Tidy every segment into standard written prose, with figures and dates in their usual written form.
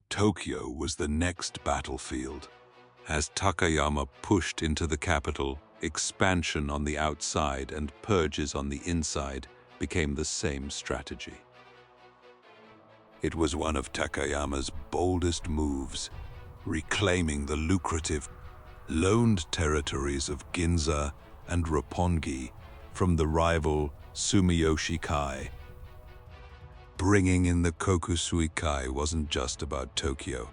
Tokyo was the next battlefield. As Takayama pushed into the capital, expansion on the outside and purges on the inside became the same strategy. It was one of Takayama's boldest moves, reclaiming the lucrative, loaned territories of Ginza and Roppongi from the rival Sumiyoshi Kai. Bringing in the Kokusui Kai wasn't just about Tokyo.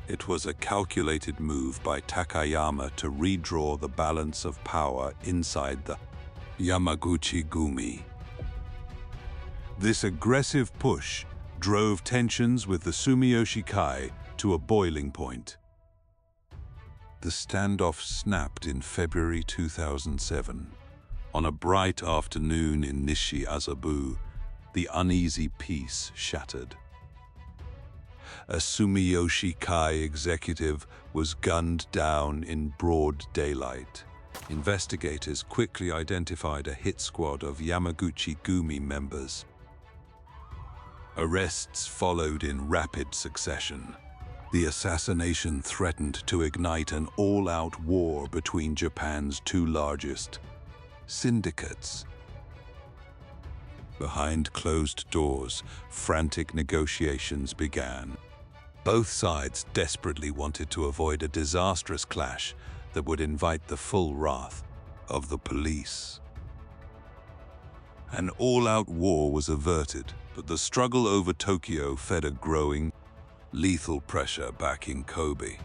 It was a calculated move by Takayama to redraw the balance of power inside the Yamaguchi-gumi. This aggressive push drove tensions with the Sumiyoshi Kai to a boiling point. The standoff snapped in February 2007. On a bright afternoon in Nishi-Azabu, the uneasy peace shattered. A Sumiyoshi Kai executive was gunned down in broad daylight. Investigators quickly identified a hit squad of Yamaguchi-gumi members. Arrests followed in rapid succession. The assassination threatened to ignite an all-out war between Japan's two largest syndicates. Behind closed doors, frantic negotiations began. Both sides desperately wanted to avoid a disastrous clash that would invite the full wrath of the police. An all-out war was averted, but the struggle over Tokyo fed a growing, lethal pressure back in Kobe.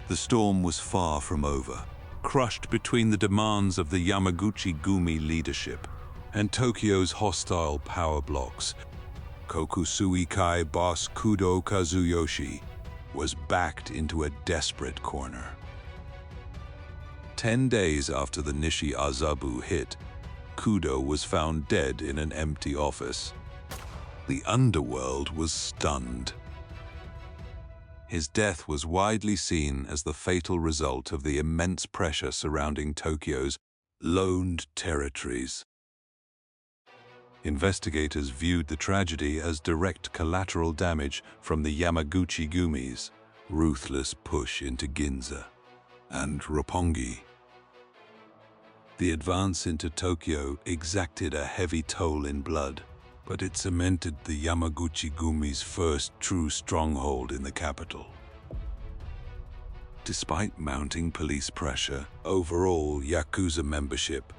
The storm was far from over, crushed between the demands of the Yamaguchi-gumi leadership and Tokyo's hostile power blocks. Kokusui Kai boss Kudo Kazuyoshi was backed into a desperate corner. 10 days after the Nishi-Azabu hit, Kudo was found dead in an empty office. The underworld was stunned. His death was widely seen as the fatal result of the immense pressure surrounding Tokyo's loaned territories. Investigators viewed the tragedy as direct collateral damage from the Yamaguchi-gumi's ruthless push into Ginza and Roppongi. The advance into Tokyo exacted a heavy toll in blood, but it cemented the Yamaguchi-gumi's first true stronghold in the capital. Despite mounting police pressure, overall Yakuza membership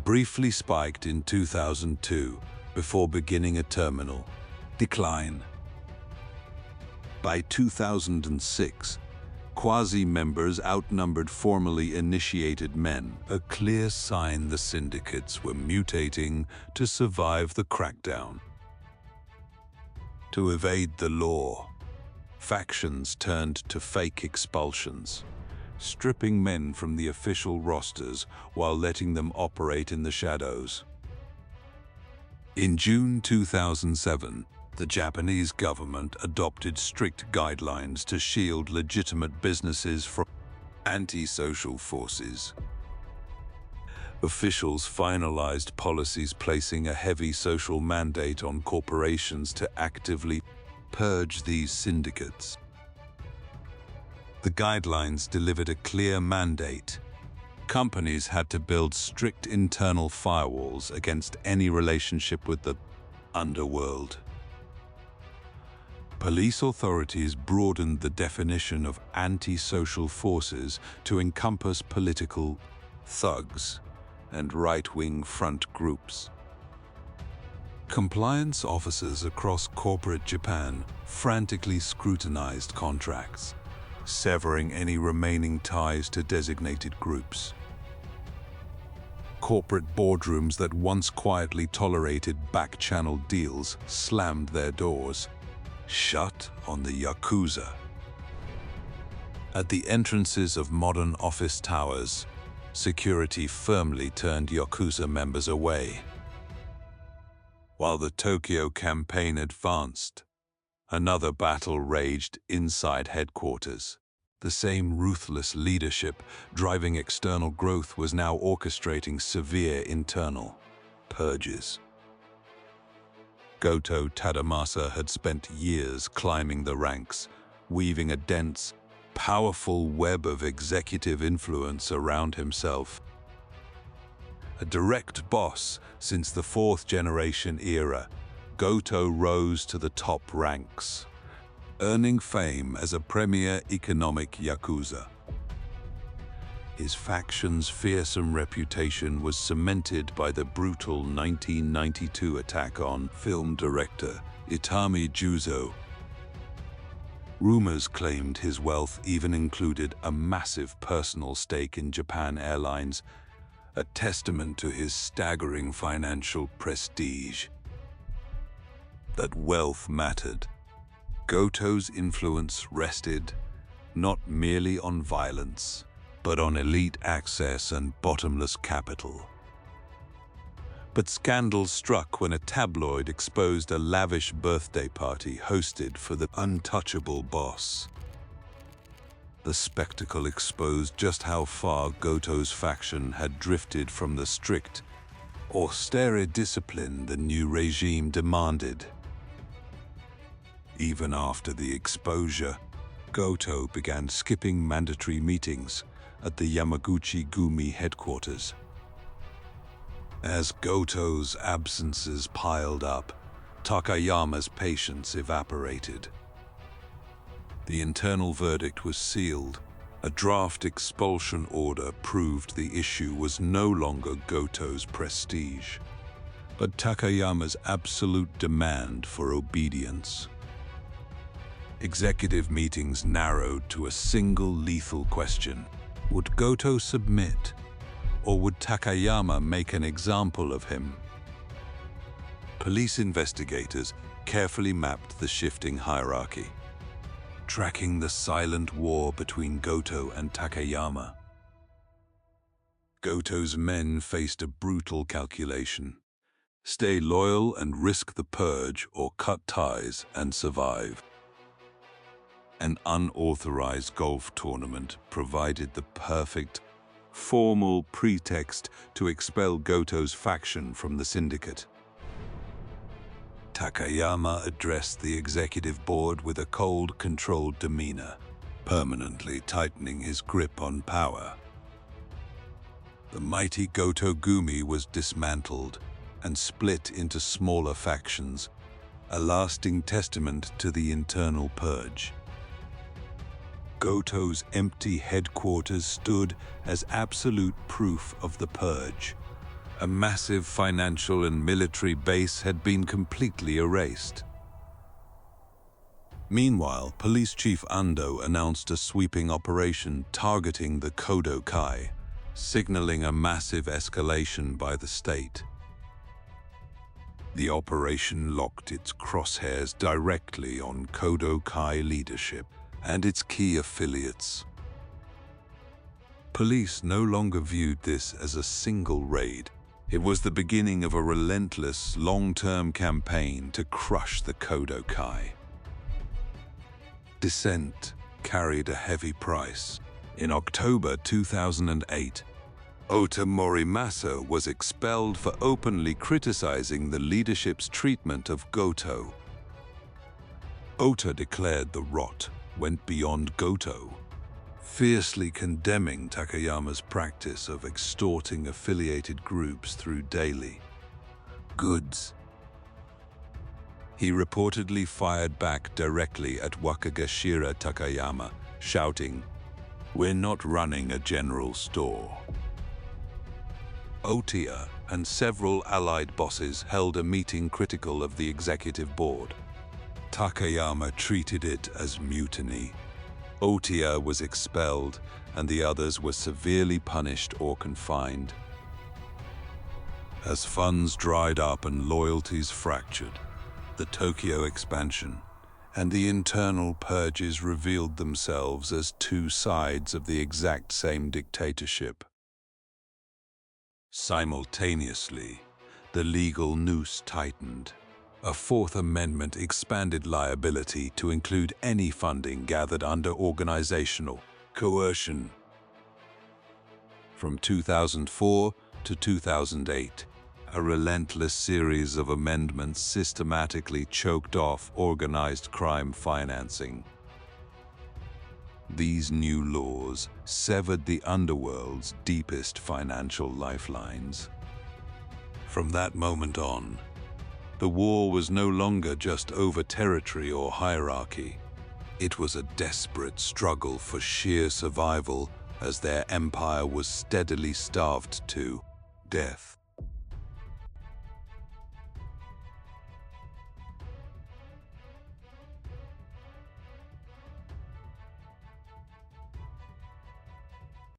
briefly spiked in 2002 before beginning a terminal decline. By 2006, quasi-members outnumbered formally initiated men, a clear sign the syndicates were mutating to survive the crackdown. To evade the law, factions turned to fake expulsions, stripping men from the official rosters while letting them operate in the shadows. In June 2007, the Japanese government adopted strict guidelines to shield legitimate businesses from anti-social forces. Officials finalized policies placing a heavy social mandate on corporations to actively purge these syndicates. The guidelines delivered a clear mandate. Companies had to build strict internal firewalls against any relationship with the underworld. Police authorities broadened the definition of anti-social forces to encompass political thugs and right-wing front groups. Compliance officers across corporate Japan frantically scrutinized contracts, severing any remaining ties to designated groups. Corporate boardrooms that once quietly tolerated back-channel deals slammed their doors, shut on the Yakuza. At the entrances of modern office towers, security firmly turned Yakuza members away. While the Tokyo campaign advanced, another battle raged inside headquarters. The same ruthless leadership driving external growth was now orchestrating severe internal purges. Goto Tadamasa had spent years climbing the ranks, weaving a dense, powerful web of executive influence around himself. A direct boss since the fourth-generation era, Goto rose to the top ranks, earning fame as a premier economic yakuza. His faction's fearsome reputation was cemented by the brutal 1992 attack on film director Itami Juzo. Rumors claimed his wealth even included a massive personal stake in Japan Airlines, a testament to his staggering financial prestige. That wealth mattered. Goto's influence rested not merely on violence, but on elite access and bottomless capital. But scandal struck when a tabloid exposed a lavish birthday party hosted for the untouchable boss. The spectacle exposed just how far Goto's faction had drifted from the strict, austere discipline the new regime demanded. Even after the exposure, Goto began skipping mandatory meetings at the Yamaguchi-gumi headquarters. As Goto's absences piled up, Takayama's patience evaporated. The internal verdict was sealed. A draft expulsion order proved the issue was no longer Goto's prestige, but Takayama's absolute demand for obedience. Executive meetings narrowed to a single lethal question. Would Goto submit, or would Takayama make an example of him? Police investigators carefully mapped the shifting hierarchy, tracking the silent war between Goto and Takayama. Goto's men faced a brutal calculation: stay loyal and risk the purge, or cut ties and survive. An unauthorized golf tournament provided the perfect, formal pretext to expel Goto's faction from the syndicate. Takayama addressed the executive board with a cold, controlled demeanor, permanently tightening his grip on power. The mighty Goto-gumi was dismantled and split into smaller factions, a lasting testament to the internal purge. Goto's empty headquarters stood as absolute proof of the purge. A massive financial and military base had been completely erased. Meanwhile, Police Chief Ando announced a sweeping operation targeting the Kodokai, signaling a massive escalation by the state. The operation locked its crosshairs directly on Kodokai leadership and its key affiliates. Police no longer viewed this as a single raid. It was the beginning of a relentless, long-term campaign to crush the Kodokai. Dissent carried a heavy price. In October 2008, Ota Morimasa was expelled for openly criticizing the leadership's treatment of Goto. Ota declared the rot went beyond Goto, fiercely condemning Takayama's practice of extorting affiliated groups through daily goods. He reportedly fired back directly at Wakagashira Takayama, shouting, "We're not running a general store." Otia and several allied bosses held a meeting critical of the executive board. Takayama treated it as mutiny. Otia was expelled, and the others were severely punished or confined. As funds dried up and loyalties fractured, the Tokyo expansion and the internal purges revealed themselves as two sides of the exact same dictatorship. Simultaneously, the legal noose tightened. A Fourth Amendment expanded liability to include any funding gathered under organizational coercion. From 2004 to 2008, A relentless series of amendments systematically choked off organized crime financing. These new laws severed the underworld's deepest financial lifelines. From that moment on, the war was no longer just over territory or hierarchy. It was a desperate struggle for sheer survival as their empire was steadily starved to death.